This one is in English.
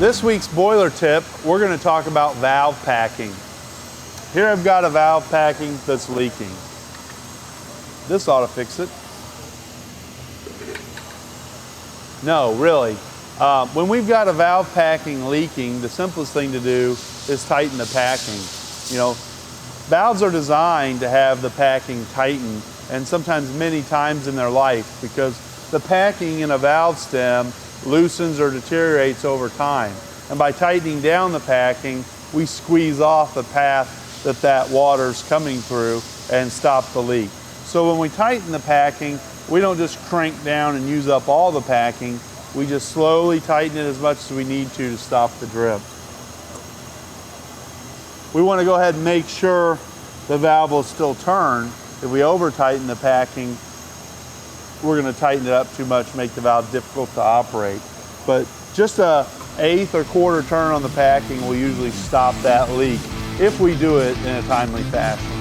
This week's boiler tip, we're going to talk about valve packing. Here I've got a valve packing that's leaking. This ought to fix it. No, really. When we've got a valve packing leaking, the simplest thing to do is tighten the packing. You know, valves are designed to have the packing tightened, and sometimes many times in their life, because the packing in a valve stem loosens or deteriorates over time. And by tightening down the packing, we squeeze off the path that water's coming through and stop the leak. So when we tighten the packing, we don't just crank down and use up all the packing. We just slowly tighten it as much as we need to stop the drip. We want to go ahead and make sure the valve will still turn. If we over tighten the packing, we're going to tighten it up too much, make the valve difficult to operate. But just an eighth or quarter turn on the packing will usually stop that leak if we do it in a timely fashion.